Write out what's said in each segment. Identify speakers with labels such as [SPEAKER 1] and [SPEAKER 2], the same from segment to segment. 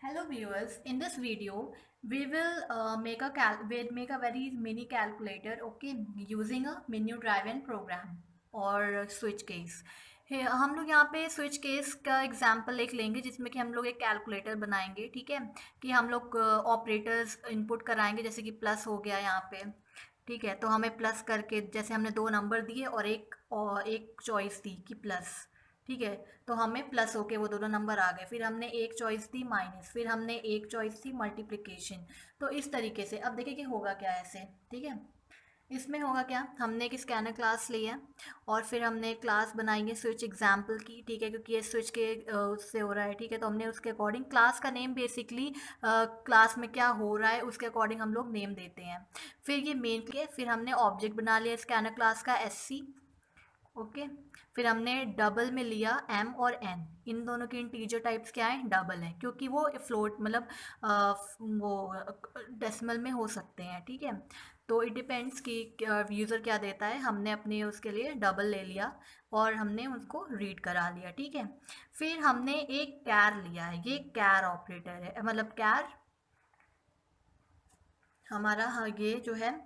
[SPEAKER 1] Hello viewers, in this video we will make a very mini calculator, okay, using a menu driven program और switch case. हम लोग यहाँ पे switch case का example एक लेंगे जिसमें कि हम लोग एक कैलकुलेटर बनाएंगे, ठीक है, कि हम लोग ऑपरेटर्स इनपुट कराएंगे, जैसे कि प्लस हो गया यहाँ पे, ठीक है, तो हमें प्लस करके जैसे हमने दो नंबर दिए और एक चॉइस दी कि प्लस, ठीक है, तो हमें प्लस होके वो दोनों नंबर आ गए। फिर हमने एक चॉइस दी माइनस, फिर हमने एक चॉइस दी मल्टीप्लिकेशन। तो इस तरीके से अब देखिए कि होगा क्या ऐसे, ठीक है। इसमें होगा क्या, हमने एक स्कैनर क्लास ली है और फिर हमने एक क्लास बनाई है स्विच एग्जाम्पल की, ठीक है, क्योंकि ये स्विच के उससे हो रहा है, ठीक है, तो हमने उसके अकॉर्डिंग क्लास का नेम बेसिकली क्लास में क्या हो रहा है उसके अकॉर्डिंग हम लोग नेम देते हैं। फिर ये मेन के फिर हमने ऑब्जेक्ट बना लिया स्कैनर क्लास का SC, ओके। फिर हमने डबल में लिया m और n, इन दोनों के इंटीजर टाइप्स क्या है, डबल है, क्योंकि वो फ्लोट मतलब वो डेसिमल में हो सकते हैं, ठीक है। तो इट डिपेंड्स कि यूज़र क्या देता है, हमने अपने उसके लिए डबल ले लिया और हमने उसको रीड करा लिया, ठीक है। फिर हमने एक कैर लिया है, ये कैर ऑपरेटर है, मतलब कैर हमारा, हाँ, ये जो है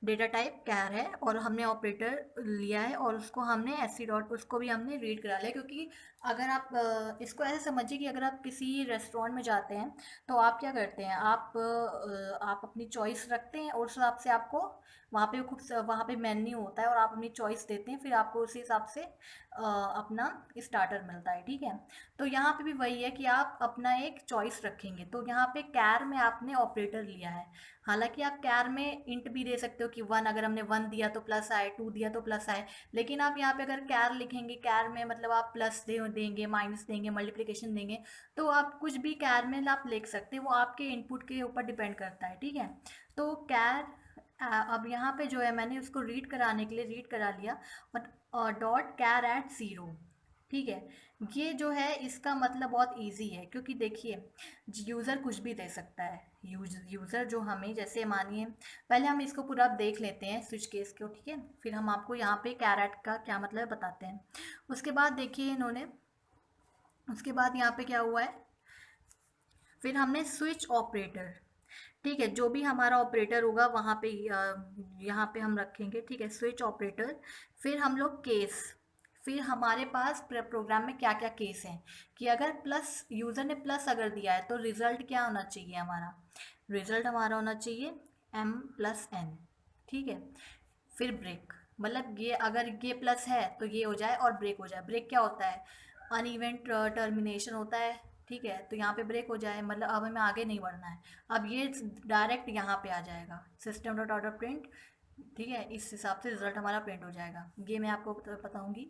[SPEAKER 1] डेटा टाइप कैर है और हमने ऑपरेटर लिया है और उसको हमने एस डॉट उसको भी हमने रीड करा लिया, क्योंकि अगर आप इसको ऐसे समझिए कि अगर आप किसी रेस्टोरेंट में जाते हैं तो आप क्या करते हैं, आप अपनी चॉइस रखते हैं और उस हिसाब से आपको वहाँ पे मेन्यू होता है और आप अपनी चॉइस देते हैं, फिर आपको उसी हिसाब से अपना स्टार्टर मिलता है, ठीक है। तो यहाँ पे भी वही है कि आप अपना एक चॉइस रखेंगे, तो यहाँ पे कैर में आपने ऑपरेटर लिया है। हालांकि आप कैर में इंट भी दे सकते हो कि वन, अगर हमने वन दिया तो प्लस आए, टू दिया तो प्लस आए, लेकिन आप यहाँ पे अगर कैर लिखेंगे, कैर में मतलब आप प्लस देंगे, माइनस देंगे, मल्टीप्लिकेशन देंगे, तो आप कुछ भी कैर में आप लिख सकते हैं, वो आपके इनपुट के ऊपर डिपेंड करता है, ठीक है। तो कैर अब यहाँ पे जो है मैंने उसको रीड कराने के लिए रीड करा लिया और डॉट कैर एट ज़ीरो, ठीक है। ये जो है इसका मतलब बहुत इजी है, क्योंकि देखिए यूज़र कुछ भी दे सकता है, यूज़र जो हमें, जैसे मानिए पहले हम इसको पूरा देख लेते हैं स्विच केस को, ठीक है, फिर हम आपको यहाँ पे कैरेट का क्या मतलब है बताते हैं। उसके बाद देखिए इन्होंने, उसके बाद यहाँ पे क्या हुआ है, फिर हमने स्विच ऑपरेटर, ठीक है, जो भी हमारा ऑपरेटर होगा वहाँ पे यहाँ पे हम रखेंगे, ठीक है, स्विच ऑपरेटर। फिर हम लोग केस, फिर हमारे पास प्रोग्राम में क्या क्या केस हैं, कि अगर प्लस यूज़र ने प्लस अगर दिया है तो रिज़ल्ट क्या होना चाहिए, हमारा रिज़ल्ट हमारा होना चाहिए m+n, ठीक है। फिर ब्रेक, मतलब ये अगर ये प्लस है तो ये हो जाए और ब्रेक हो जाए। ब्रेक क्या होता है, अनइवन टर्मिनेशन होता है, ठीक है, तो यहाँ पे ब्रेक हो जाए मतलब अब हमें आगे नहीं बढ़ना है, अब ये डायरेक्ट यहाँ पे आ जाएगा सिस्टम डॉट आउट प्रिंट, ठीक है, इस हिसाब से रिजल्ट हमारा प्रिंट हो जाएगा, ये मैं आपको बताऊंगी।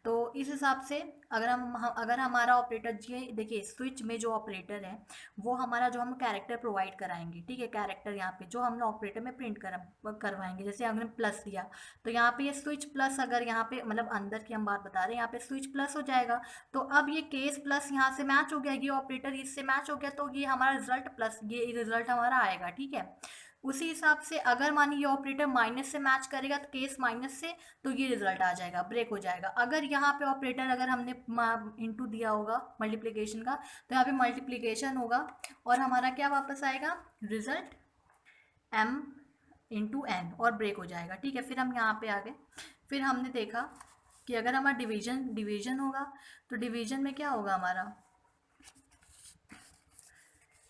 [SPEAKER 1] तो इस हिसाब से अगर हमारा ऑपरेटर, ये देखिए स्विच में जो ऑपरेटर है वो हमारा जो हम कैरेक्टर प्रोवाइड कराएंगे, ठीक है, कैरेक्टर यहाँ पे जो हम ऑपरेटर में प्रिंट करवाएंगे, जैसे हमने प्लस दिया तो यहाँ पे ये स्विच प्लस, अगर यहाँ पे मतलब अंदर की हम बात बता रहे हैं, यहाँ पे स्विच प्लस हो जाएगा, तो अब ये केस प्लस यहाँ से मैच हो गया, ये ऑपरेटर इससे मैच हो गया, तो ये हमारा रिजल्ट प्लस, ये रिजल्ट हमारा आएगा, ठीक है। उसी हिसाब से अगर मानिए ये ऑपरेटर माइनस से मैच करेगा तो केस माइनस से, तो ये रिजल्ट आ जाएगा, ब्रेक हो जाएगा। अगर यहाँ पे ऑपरेटर अगर हमने इंटू दिया होगा मल्टीप्लिकेशन का, तो यहाँ पे मल्टीप्लिकेशन होगा और हमारा क्या वापस आएगा, रिजल्ट m/n और ब्रेक हो जाएगा, ठीक है। फिर हम यहाँ पे आ गए, फिर हमने देखा कि अगर हमारा डिवीजन डिवीजन होगा तो डिवीजन में क्या होगा, हमारा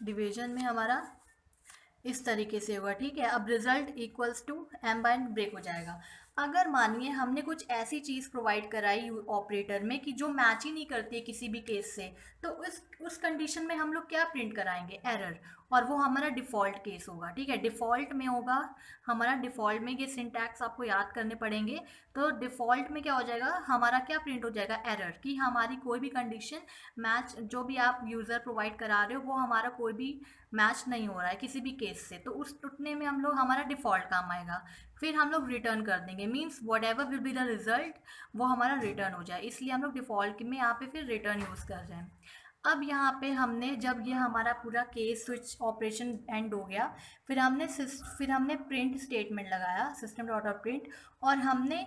[SPEAKER 1] डिवीजन में हमारा इस तरीके से होगा, ठीक है। अब result equals to m/n break हो जाएगा। अगर मानिए हमने कुछ ऐसी चीज़ प्रोवाइड कराई ऑपरेटर में कि जो मैच ही नहीं करती है किसी भी केस से, तो उस कंडीशन में हम लोग क्या प्रिंट कराएंगे, एरर, और वो हमारा डिफ़ॉल्ट केस होगा, ठीक है। डिफ़ॉल्ट में होगा हमारा, डिफ़ॉल्ट में ये सिंटैक्स आपको याद करने पड़ेंगे। तो डिफ़ॉल्ट में क्या हो जाएगा, हमारा क्या प्रिंट हो जाएगा, एरर, कि हमारी कोई भी कंडीशन मैच, जो भी आप यूज़र प्रोवाइड करा रहे हो वो हमारा कोई भी मैच नहीं हो रहा है किसी भी केस से, तो उस टूटने में हम लोग, हमारा डिफ़ॉल्ट काम आएगा। फिर हम लोग रिटर्न कर देंगे, means what ever will be the result वो हमारा रिटर्न हो जाए, इसलिए हम लोग डिफ़ॉल्ट में यहाँ पे फिर रिटर्न यूज़ कर रहे हैं। अब यहाँ पे हमने, जब ये हमारा पूरा केस स्विच ऑपरेशन एंड हो गया, फिर हमने प्रिंट स्टेटमेंट लगाया, सिस्टम डॉट आउट प्रिंट, और हमने,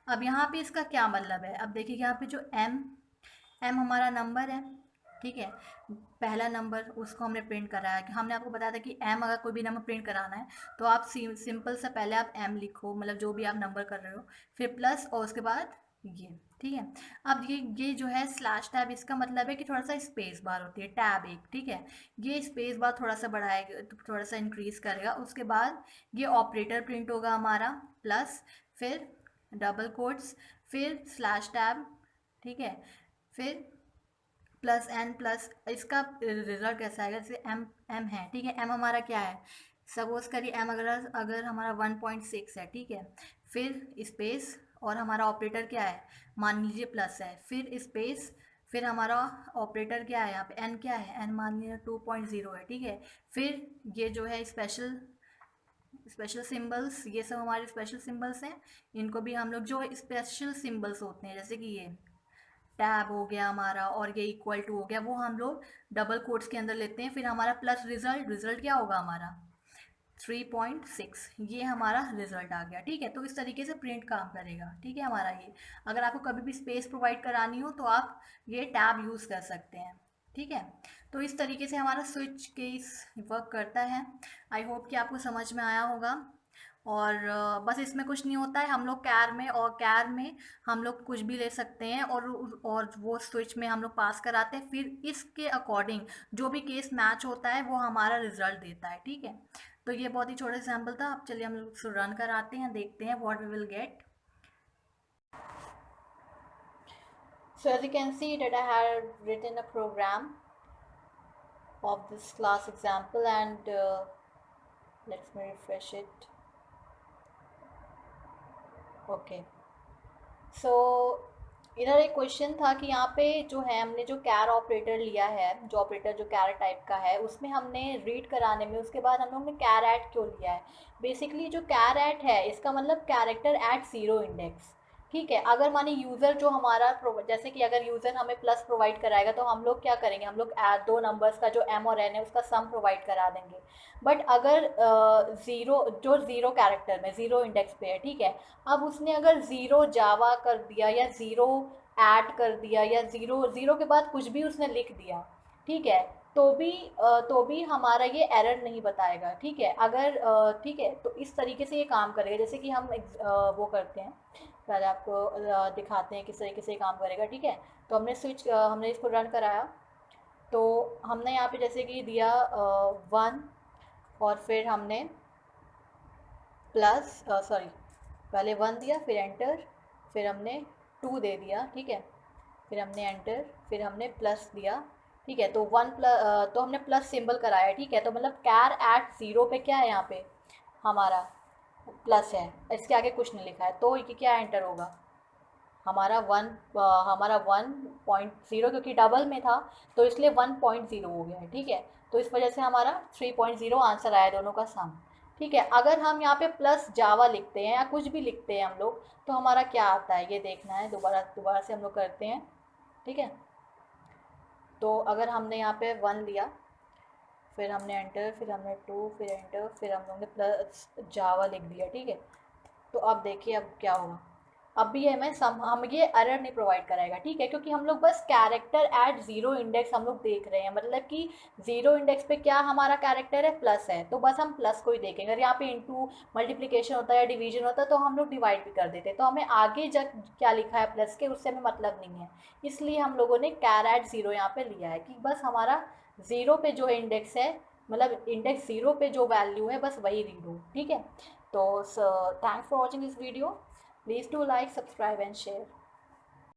[SPEAKER 1] अब यहाँ पे इसका क्या मतलब है, अब देखिए यहाँ पे जो एम एम हमारा नंबर है, ठीक है। पहला नंबर उसको हमने प्रिंट कराया कि हमने आपको बताया था कि एम अगर कोई भी नंबर प्रिंट कराना है तो आप सिंपल से पहले आप एम लिखो, मतलब जो भी आप नंबर कर रहे हो, फिर प्लस और उसके बाद ये, ठीक है। अब ये जो है स्लैश टैब, इसका मतलब है कि थोड़ा सा स्पेस बार होती है टैब एक, ठीक है। ये स्पेस बार थोड़ा सा बढ़ाएगा, थोड़ा सा इंक्रीज करेगा, उसके बाद ये ऑपरेटर प्रिंट होगा हमारा, प्लस, फिर डबल कोट्स, फिर स्लैश टैब, ठीक है, फिर प्लस एन प्लस, इसका रिजल्ट कैसा आएगा, जैसे एम एम है, ठीक है। एम हमारा क्या है, सपोज करिए एम अगर अगर हमारा 1.6 है, ठीक है, फिर स्पेस और हमारा ऑपरेटर क्या है, मान लीजिए प्लस है, फिर स्पेस, फिर हमारा ऑपरेटर क्या है यहाँ पे, एन क्या है, एन मान लीजिए 2.0 है, ठीक है। फिर ये जो है स्पेशल स्पेशल सिंबल्स, ये सब हमारे स्पेशल सिंबल्स हैं। इनको भी हम लोग जो स्पेशल सिंबल्स होते हैं, जैसे कि ये टैब हो गया हमारा और ये इक्वल टू हो गया, वो हम लोग डबल कोट्स के अंदर लेते हैं। फिर हमारा प्लस रिजल्ट, रिजल्ट क्या होगा हमारा 3.6, ये हमारा रिजल्ट आ गया, ठीक है। तो इस तरीके से प्रिंट काम करेगा, ठीक है हमारा ये। अगर आपको कभी भी स्पेस प्रोवाइड करानी हो तो आप ये टैब यूज़ कर सकते हैं, ठीक है। तो इस तरीके से हमारा स्विच केस वर्क करता है। आई होप कि आपको समझ में आया होगा। और बस इसमें कुछ नहीं होता है, हम लोग कैर में, और कैर में हम लोग कुछ भी ले सकते हैं और वो स्विच में हम लोग पास कराते हैं, फिर इसके अकॉर्डिंग जो भी केस मैच होता है वो हमारा रिजल्ट देता है, ठीक है। तो ये बहुत ही छोटा एग्जाम्पल था। अब चलिए हम लोग रन कराते हैं, देखते हैं what we will get. So as you can see that I have written a program of this class example and let me refresh it. Okay. सो इधर एक क्वेश्चन था कि यहाँ पे जो है हमने जो कैर ऑपरेटर लिया है, जो ऑपरेटर जो कैर टाइप का है, उसमें हमने रीड कराने में उसके बाद हम लोग ने कैर एट क्यों लिया है। बेसिकली जो कैर एट है इसका मतलब कैरेक्टर एट ज़ीरो इंडेक्स, ठीक है। अगर माने यूज़र जो हमारा जैसे कि अगर यूज़र हमें प्लस प्रोवाइड कराएगा तो हम लोग क्या करेंगे, हम लोग दो नंबर्स का जो एम और एन है उसका सम प्रोवाइड करा देंगे। बट अगर ज़ीरो, जो ज़ीरो कैरेक्टर में ज़ीरो इंडेक्स पे है, ठीक है, अब उसने अगर ज़ीरो जावा कर दिया या ज़ीरो ऐड कर दिया या ज़ीरो ज़ीरो के बाद कुछ भी उसने लिख दिया, ठीक है, तो भी हमारा ये एरर नहीं बताएगा, ठीक है। अगर ठीक है, तो इस तरीके से ये काम करेगा। जैसे कि हम वो करते हैं, पहले आपको दिखाते हैं किस तरीके से ये काम करेगा, ठीक है। तो हमने इसको रन कराया, तो हमने यहाँ पे जैसे कि दिया 1 और फिर हमने प्लस सॉरी पहले 1 दिया, फिर एंटर, फिर हमने 2 दे दिया, ठीक है, फिर हमने एंटर, फिर हमने प्लस दिया, ठीक है। तो 1 प्लस, तो हमने प्लस सिंबल कराया, ठीक है। तो मतलब कैर एट ज़ीरो पे क्या है, यहाँ पे हमारा प्लस है, इसके आगे कुछ नहीं लिखा है, तो ये क्या एंटर होगा हमारा 1.0, क्योंकि डबल में था तो इसलिए 1.0 हो गया है, ठीक है। तो इस वजह से हमारा 3.0 आंसर आया दोनों का सम, ठीक है। अगर हम यहाँ पे प्लस जावा लिखते हैं या कुछ भी लिखते हैं हम लोग, तो हमारा क्या आता है ये देखना है। दोबारा दोबारा से हम लोग करते हैं, ठीक है। तो अगर हमने यहाँ पे 1 लिया, फिर हमने एंटर, फिर हमने 2, फिर एंटर, फिर हम लोग ने प्लस जावा लिख दिया, ठीक है। तो अब देखिए अब क्या होगा, अब भी हम ये एरर नहीं प्रोवाइड कराएगा, ठीक है, क्योंकि हम लोग बस कैरेक्टर एट ज़ीरो इंडेक्स हम लोग देख रहे हैं। मतलब कि ज़ीरो इंडेक्स पे क्या हमारा कैरेक्टर है, प्लस है, तो बस हम प्लस को ही देखेंगे। अगर यहाँ पे इंटू मल्टीप्लिकेशन होता है या डिवीजन होता है तो हम लोग डिवाइड भी कर देते, तो हमें आगे जब क्या लिखा है प्लस के उससे हमें मतलब नहीं है। इसलिए हम लोगों ने कैर एट ज़ीरो यहाँ पे लिया है कि बस हमारा ज़ीरो पे जो इंडेक्स है, मतलब इंडेक्स ज़ीरो पे जो वैल्यू है बस वही रीड हो, ठीक है। तो thanks for watching this video. Please do like, subscribe and share.